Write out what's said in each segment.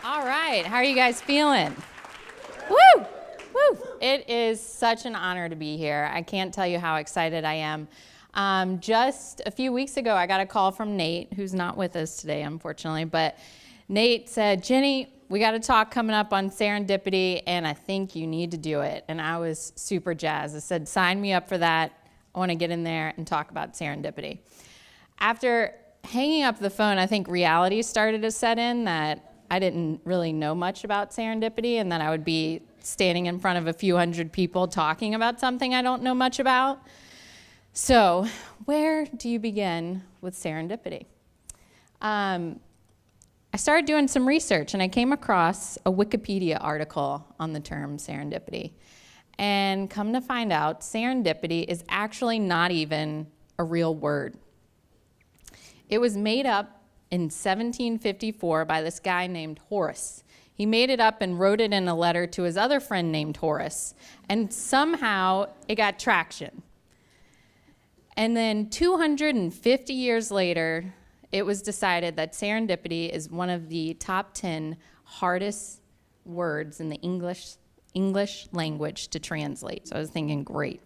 All right, how are you guys feeling? Woo! Woo! It is such an honor to be here. I can't tell you how excited I am. Just a few weeks ago, I got a call from Nate, who's not with us today, unfortunately, but Nate said, Jenny, we got a talk coming up on serendipity, and I think you need to do it. And I was super jazzed. I said, sign me up for that. I want to get in there and talk about serendipity. After hanging up the phone, I think reality started to set in that I didn't really know much about serendipity, and that I would be standing in front of a few hundred people talking about something I don't know much about. So where do you begin with serendipity? I started doing some research, and I came across a Wikipedia article on the term serendipity. And come to find out, serendipity is actually not even a real word. It was made up in 1754 by this guy named Horace. He made it up and wrote it in a letter to his other friend named Horace, and somehow it got traction. And then 250 years later, it was decided that serendipity is one of the top 10 hardest words in the English language to translate. So I was thinking, great.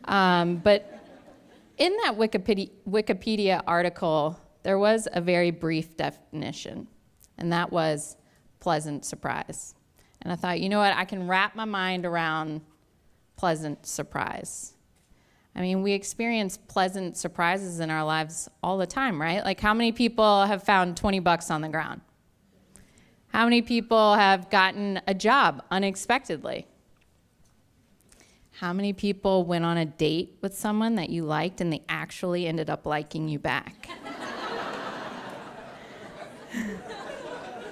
But in that Wikipedia article, there was a very brief definition, and that was pleasant surprise. And I thought, you know what, I can wrap my mind around pleasant surprise. I mean, we experience pleasant surprises in our lives all the time, right? Like, how many people have found 20 bucks on the ground? How many people have gotten a job unexpectedly? How many people went on a date with someone that you liked and they actually ended up liking you back?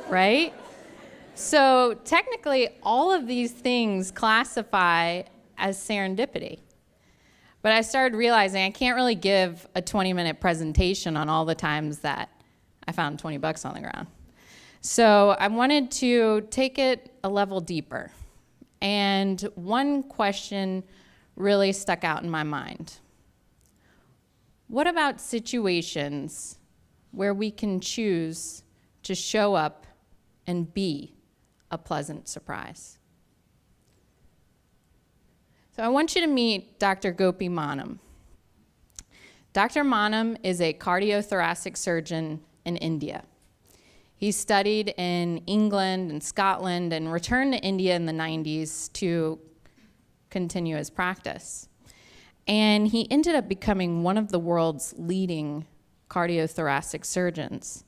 Right? So technically, all of these things classify as serendipity. But I started realizing I can't really give a 20-minute presentation on all the times that I found 20 bucks on the ground. So I wanted to take it a level deeper. And one question really stuck out in my mind. What about situations where we can choose to show up and be a pleasant surprise? So I want you to meet Dr. Gopi Manam. Dr. Manam is a cardiothoracic surgeon in India. He studied in England and Scotland and returned to India in the 90s to continue his practice. And he ended up becoming one of the world's leading cardiothoracic surgeons.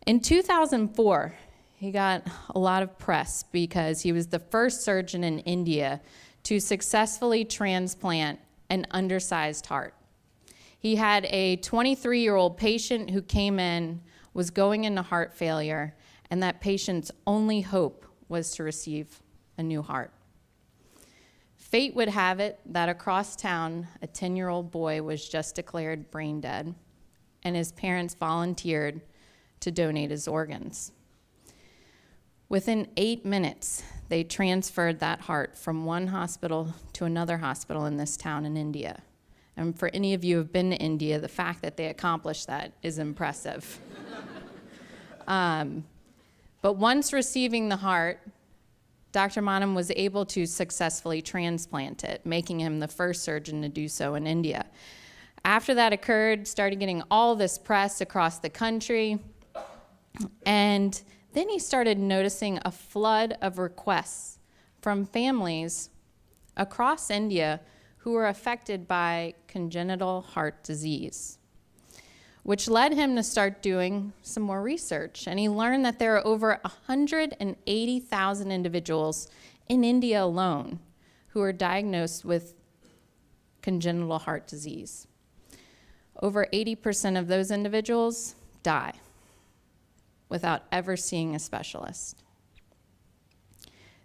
In 2004, he got a lot of press because he was the first surgeon in India to successfully transplant an undersized heart. He had a 23-year-old patient who came in, was going into heart failure, and that patient's only hope was to receive a new heart. Fate would have it that across town, a 10-year-old boy was just declared brain dead, and his parents volunteered to donate his organs. Within 8 minutes, they transferred that heart from one hospital to another hospital in this town in India. And for any of you who have been to India, the fact that they accomplished that is impressive. But once receiving the heart, Dr. Manam was able to successfully transplant it, making him the first surgeon to do so in India. After that occurred, started getting all this press across the country, and then he started noticing a flood of requests from families across India who were affected by congenital heart disease, which led him to start doing some more research. And he learned that there are over 180,000 individuals in India alone who are diagnosed with congenital heart disease. Over 80% of those individuals die without ever seeing a specialist.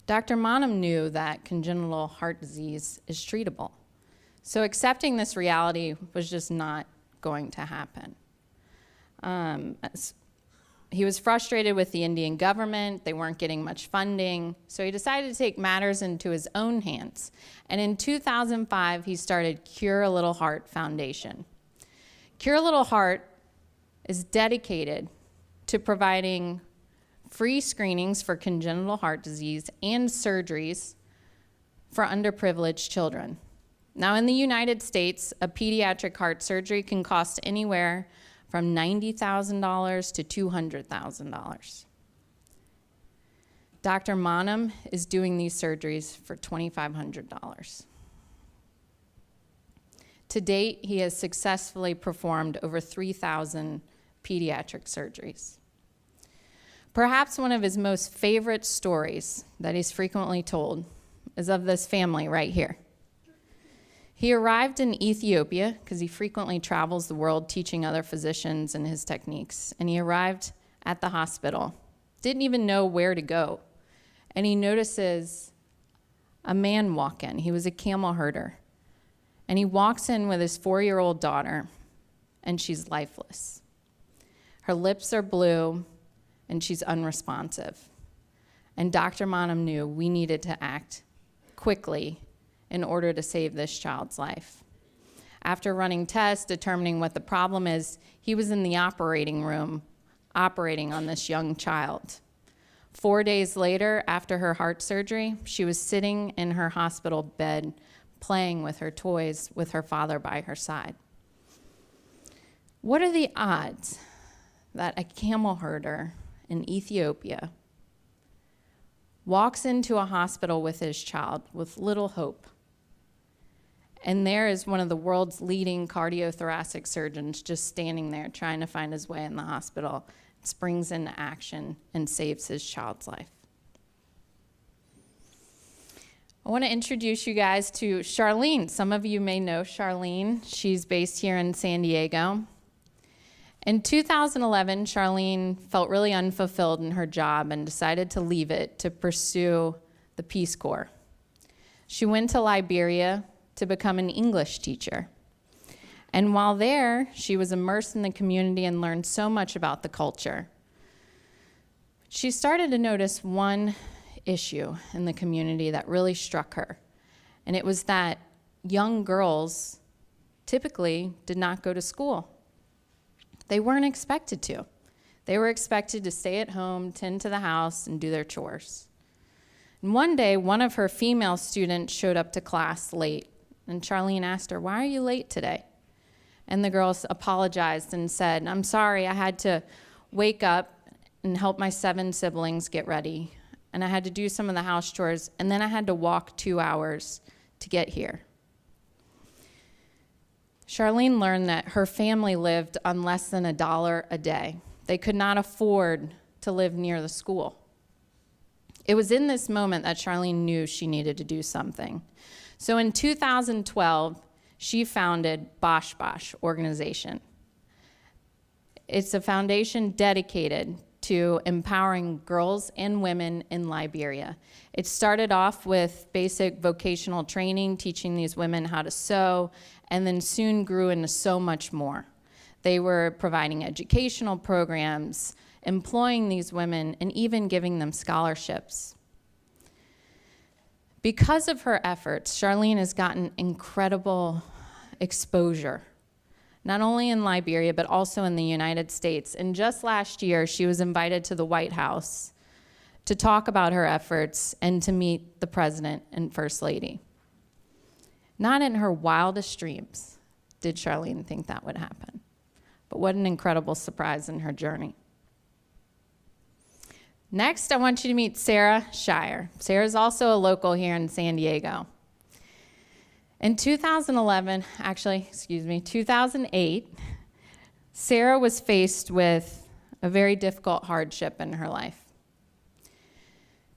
Dr. Manam knew that congenital heart disease is treatable. So accepting this reality was just not going to happen. He was frustrated with the Indian government. They weren't getting much funding. So he decided to take matters into his own hands. And in 2005, he started Cure a Little Heart Foundation. Cure a Little Heart is dedicated to providing free screenings for congenital heart disease, and surgeries for underprivileged children. Now, in the United States, a pediatric heart surgery can cost anywhere from $90,000 to $200,000. Dr. Monum is doing these surgeries for $2,500. To date, he has successfully performed over 3,000 pediatric surgeries. Perhaps one of his most favorite stories that he's frequently told is of this family right here. He arrived in Ethiopia because he frequently travels the world teaching other physicians and his techniques. And he arrived at the hospital, didn't even know where to go. And he notices a man walk in. He was a camel herder. And he walks in with his 4-year-old daughter, and she's lifeless. Her lips are blue, and she's unresponsive. And Dr. Monum knew we needed to act quickly in order to save this child's life. After running tests, determining what the problem is, he was in the operating room operating on this young child. 4 days later, after her heart surgery, she was sitting in her hospital bed playing with her toys with her father by her side. What are the odds that a camel herder in Ethiopia walks into a hospital with his child with little hope? And there is one of the world's leading cardiothoracic surgeons just standing there trying to find his way in the hospital, springs into action and saves his child's life. I want to introduce you guys to Charlene. Some of you may know Charlene. She's based here in San Diego. In 2011, Charlene felt really unfulfilled in her job and decided to leave it to pursue the Peace Corps. She went to Liberia to become an English teacher. And while there, she was immersed in the community and learned so much about the culture. She started to notice one issue in the community that really struck her, and it was that young girls typically did not go to school. They weren't expected to. They were expected to stay at home, tend to the house, and do their chores. And one day, one of her female students showed up to class late, and Charlene asked her, "Why are you late today?" And the girl apologized and said, "I'm sorry, I had to wake up and help my 7 siblings get ready. And I had to do some of the house chores, and then I had to walk 2 hours to get here." Charlene learned that her family lived on less than $1 a day. They could not afford to live near the school. It was in this moment that Charlene knew she needed to do something. So in 2012, she founded Bosh Bosh organization. It's a foundation dedicated to empowering girls and women in Liberia. It started off with basic vocational training, teaching these women how to sew, and then soon grew into so much more. They were providing educational programs, employing these women, and even giving them scholarships. Because of her efforts, Charlene has gotten incredible exposure, not only in Liberia, but also in the United States. And just last year, she was invited to the White House to talk about her efforts and to meet the President and First Lady. Not in her wildest dreams did Charlene think that would happen. But what an incredible surprise in her journey. Next, I want you to meet Sarah Shire. Sarah's also a local here in San Diego. In 2008, Sarah was faced with a very difficult hardship in her life.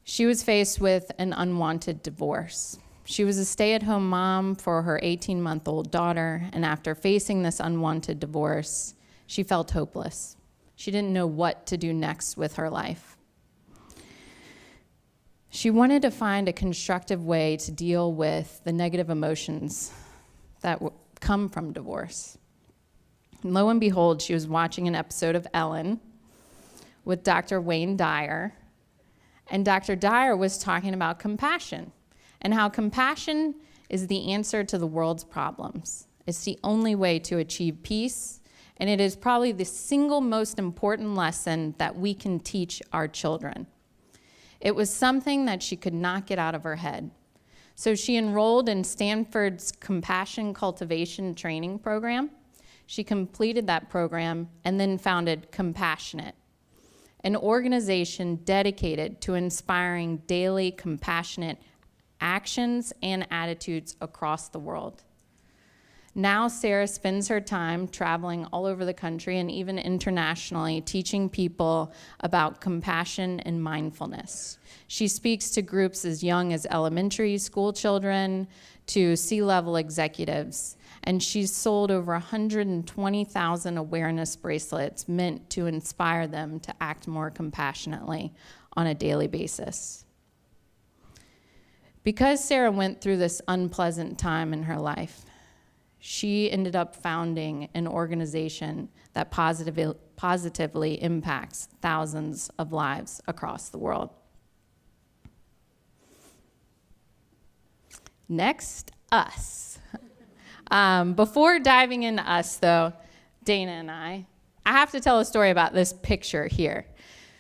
She was faced with an unwanted divorce. She was a stay-at-home mom for her 18-month-old daughter, and after facing this unwanted divorce, she felt hopeless. She didn't know what to do next with her life. She wanted to find a constructive way to deal with the negative emotions that come from divorce. And lo and behold, she was watching an episode of Ellen with Dr. Wayne Dyer, and Dr. Dyer was talking about compassion and how compassion is the answer to the world's problems. It's the only way to achieve peace And it is probably the single most important lesson that we can teach our children. It was something that she could not get out of her head. So she enrolled in Stanford's Compassion Cultivation Training Program. She completed that program and then founded Compassionate, an organization dedicated to inspiring daily compassionate actions and attitudes across the world. Now Sarah spends her time traveling all over the country and even internationally, teaching people about compassion and mindfulness. She speaks to groups as young as elementary school children to C-level executives, and she's sold over 120,000 awareness bracelets meant to inspire them to act more compassionately on a daily basis. Because Sarah went through this unpleasant time in her life, she ended up founding an organization that positively impacts thousands of lives across the world. Next, us. Before diving into us, though, Dana and I have to tell a story about this picture here.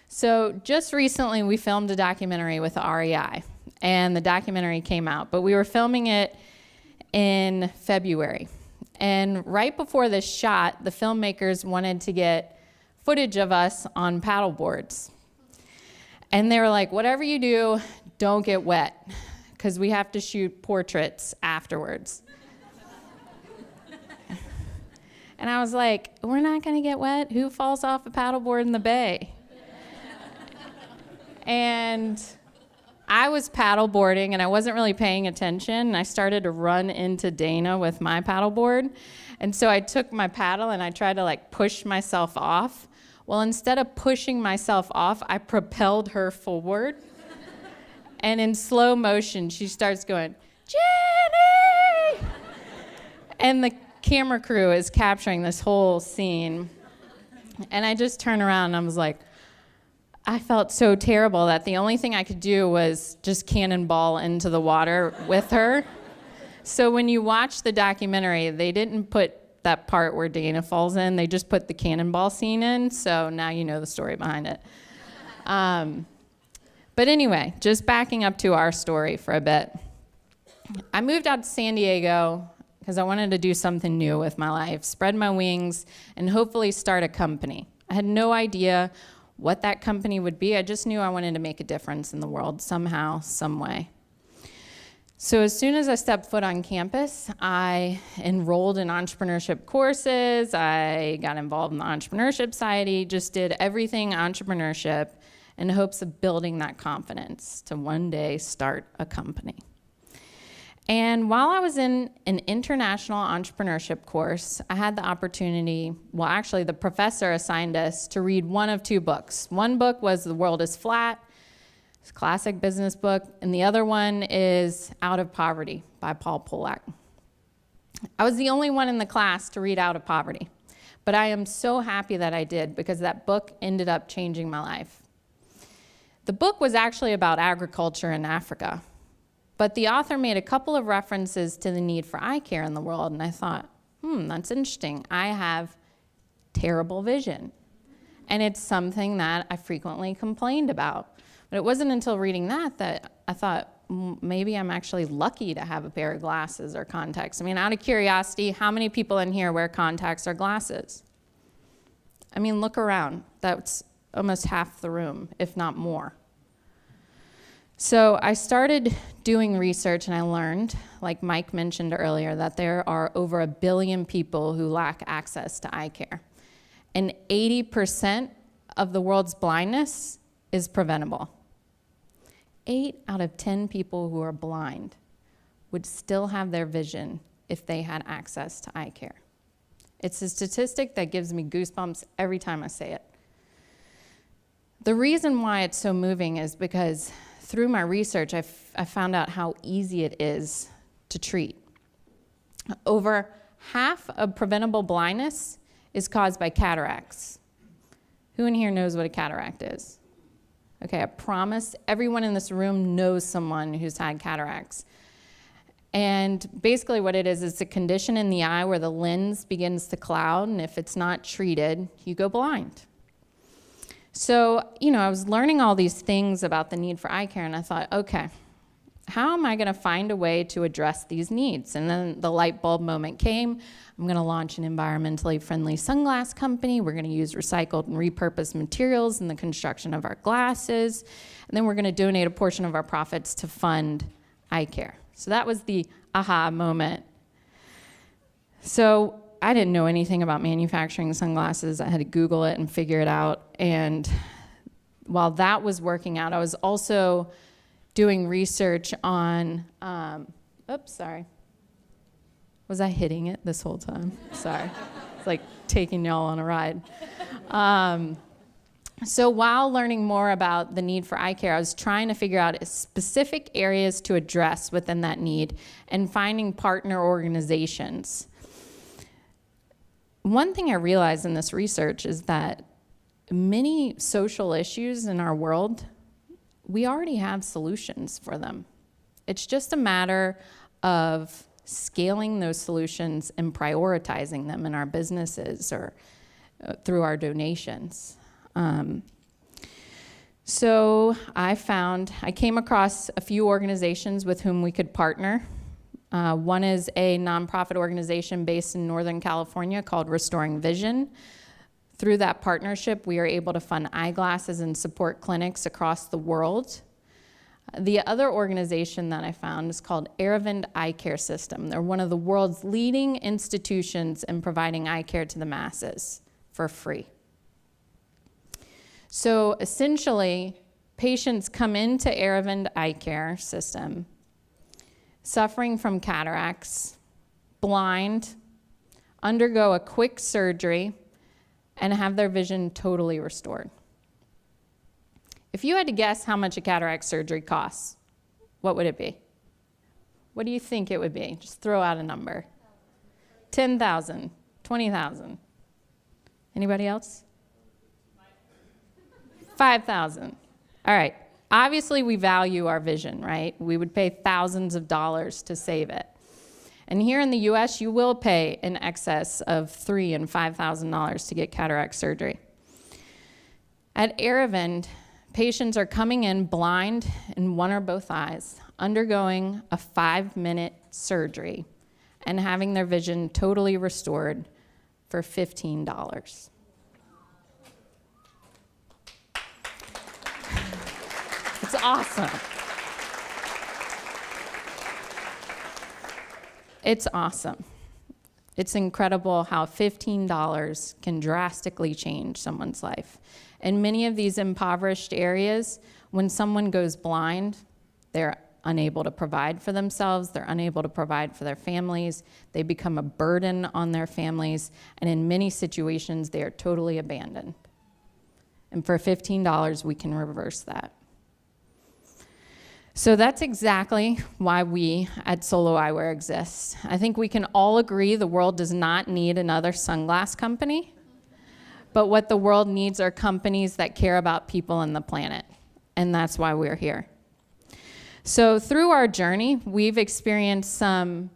So just recently, we filmed a documentary with REI, and the documentary came out, but we were filming it in February. And right before this shot, the filmmakers wanted to get footage of us on paddle boards. And they were like, whatever you do, don't get wet, because we have to shoot portraits afterwards. And I was like, we're not going to get wet? Who falls off a paddleboard in the bay? And I was paddleboarding, and I wasn't really paying attention, and I started to run into Dana with my paddleboard. And so I took my paddle, and I tried to, push myself off. Well, instead of pushing myself off, I propelled her forward. And in slow motion, she starts going, Jenny! And the camera crew is capturing this whole scene. And I just turned around, and I was like, I felt so terrible that the only thing I could do was just cannonball into the water with her. So when you watch the documentary, they didn't put that part where Dana falls in. They just put the cannonball scene in. So now you know the story behind it. But anyway, just backing up to our story for a bit. I moved out to San Diego because I wanted to do something new with my life, spread my wings, and hopefully start a company. I had no idea what that company would be. I just knew I wanted to make a difference in the world somehow, some way. So as soon as I stepped foot on campus, I enrolled in entrepreneurship courses. I got involved in the Entrepreneurship Society, just did everything entrepreneurship in hopes of building that confidence to one day start a company. And while I was in an international entrepreneurship course, I had the opportunity, well, actually, the professor assigned us to read one of two books. One book was The World is Flat, it's a classic business book, and the other one is Out of Poverty by Paul Polak. I was the only one in the class to read Out of Poverty, but I am so happy that I did because that book ended up changing my life. The book was actually about agriculture in Africa. But the author made a couple of references to the need for eye care in the world, and I thought, that's interesting. I have terrible vision, and it's something that I frequently complained about. But it wasn't until reading that I thought, maybe I'm actually lucky to have a pair of glasses or contacts. I mean, out of curiosity, how many people in here wear contacts or glasses? I mean, look around. That's almost half the room, if not more. So I started doing research, and I learned, like Mike mentioned earlier, that there are over 1 billion people who lack access to eye care. And 80% of the world's blindness is preventable. 8 out of 10 people who are blind would still have their vision if they had access to eye care. It's a statistic that gives me goosebumps every time I say it. The reason why it's so moving is because through my research, I found out how easy it is to treat. Over half of preventable blindness is caused by cataracts. Who in here knows what a cataract is? Okay, I promise everyone in this room knows someone who's had cataracts. And basically what it is, it's a condition in the eye where the lens begins to cloud, and if it's not treated, you go blind. So, I was learning all these things about the need for eye care, and I thought, okay, how am I going to find a way to address these needs? And then the light bulb moment came. I'm going to launch an environmentally friendly sunglass company. We're going to use recycled and repurposed materials in the construction of our glasses. And then we're going to donate a portion of our profits to fund eye care. So that was the aha moment. So I didn't know anything about manufacturing sunglasses. I had to Google it and figure it out. And while that was working out, I was also doing research on, was I hitting it this whole time? Sorry. It's like taking y'all on a ride. So while learning more about the need for eye care, I was trying to figure out specific areas to address within that need and finding partner organizations. One thing I realized in this research is that many social issues in our world, we already have solutions for them. It's just a matter of scaling those solutions and prioritizing them in our businesses or through our donations. So I came across a few organizations with whom we could partner. One is a nonprofit organization based in Northern California called Restoring Vision. Through that partnership, we are able to fund eyeglasses and support clinics across the world. The other organization that I found is called Aravind Eye Care System. They're one of the world's leading institutions in providing eye care to the masses for free. So essentially, patients come into Aravind Eye Care System suffering from cataracts, blind, undergo a quick surgery, and have their vision totally restored. If you had to guess how much a cataract surgery costs, what would it be? What do you think it would be? Just throw out a number. $10,000, $20,000. Anybody else? $5,000. All right. Obviously, we value our vision, right? We would pay thousands of dollars to save it. And here in the US, you will pay in excess of $3,000 and $5,000 to get cataract surgery. At Aravind, patients are coming in blind in one or both eyes, undergoing a 5-minute surgery, and having their vision totally restored for $15. It's awesome. It's awesome. It's incredible how $15 can drastically change someone's life. In many of these impoverished areas, when someone goes blind, they're unable to provide for themselves, they're unable to provide for their families, they become a burden on their families, and in many situations, they are totally abandoned. And for $15, we can reverse that. So that's exactly why we at Solo Eyewear exist. I think we can all agree the world does not need another sunglass company, but what the world needs are companies that care about people and the planet, and that's why we're here. So through our journey, we've experienced some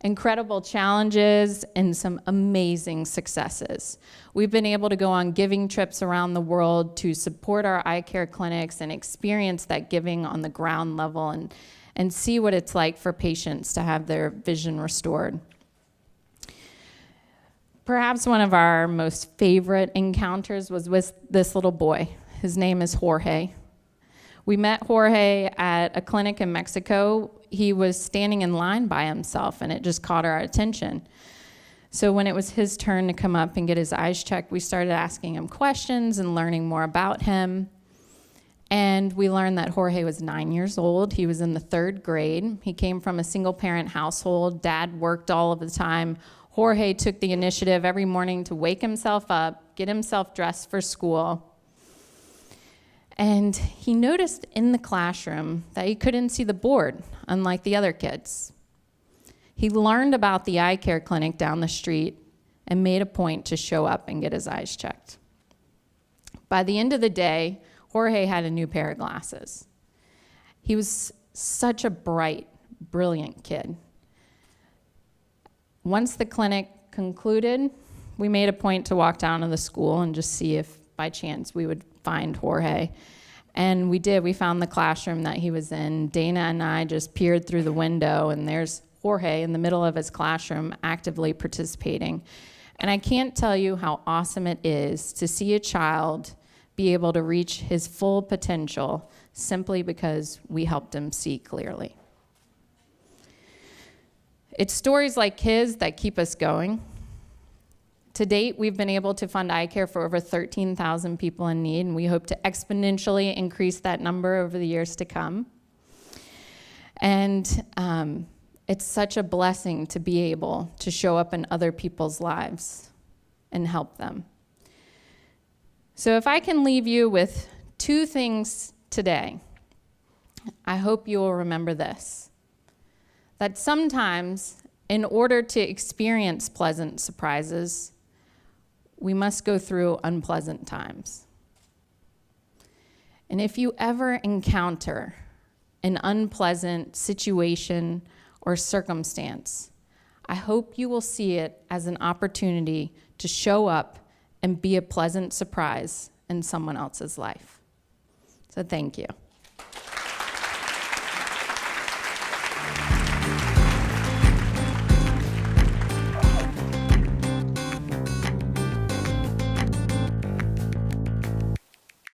incredible challenges and some amazing successes. We've been able to go on giving trips around the world to support our eye care clinics and experience that giving on the ground level and see what it's like for patients to have their vision restored. Perhaps one of our most favorite encounters was with this little boy. His name is Jorge. We met Jorge at a clinic in Mexico. He was standing in line by himself, and it just caught our attention. So when it was his turn to come up and get his eyes checked, we started asking him questions and learning more about him. And we learned that Jorge was 9 years old. He was in the 3rd grade. He came from a single-parent household. Dad worked all of the time. Jorge took the initiative every morning to wake himself up, get himself dressed for school. And he noticed in the classroom that he couldn't see the board, unlike the other kids. He learned about the eye care clinic down the street and made a point to show up and get his eyes checked. By the end of the day, Jorge had a new pair of glasses. He was such a bright, brilliant kid. Once the clinic concluded, we made a point to walk down to the school and just see if by chance we would find Jorge. And we did. We found the classroom that he was in. Dana and I just peered through the window, and there's Jorge in the middle of his classroom actively participating. And I can't tell you how awesome it is to see a child be able to reach his full potential simply because we helped him see clearly. It's stories like his that keep us going. To date, we've been able to fund eye care for over 13,000 people in need, and we hope to exponentially increase that number over the years to come. And it's such a blessing to be able to show up in other people's lives and help them. So if I can leave you with 2 things today, I hope you will remember this: that sometimes, in order to experience pleasant surprises, we must go through unpleasant times. And if you ever encounter an unpleasant situation or circumstance, I hope you will see it as an opportunity to show up and be a pleasant surprise in someone else's life. So thank you.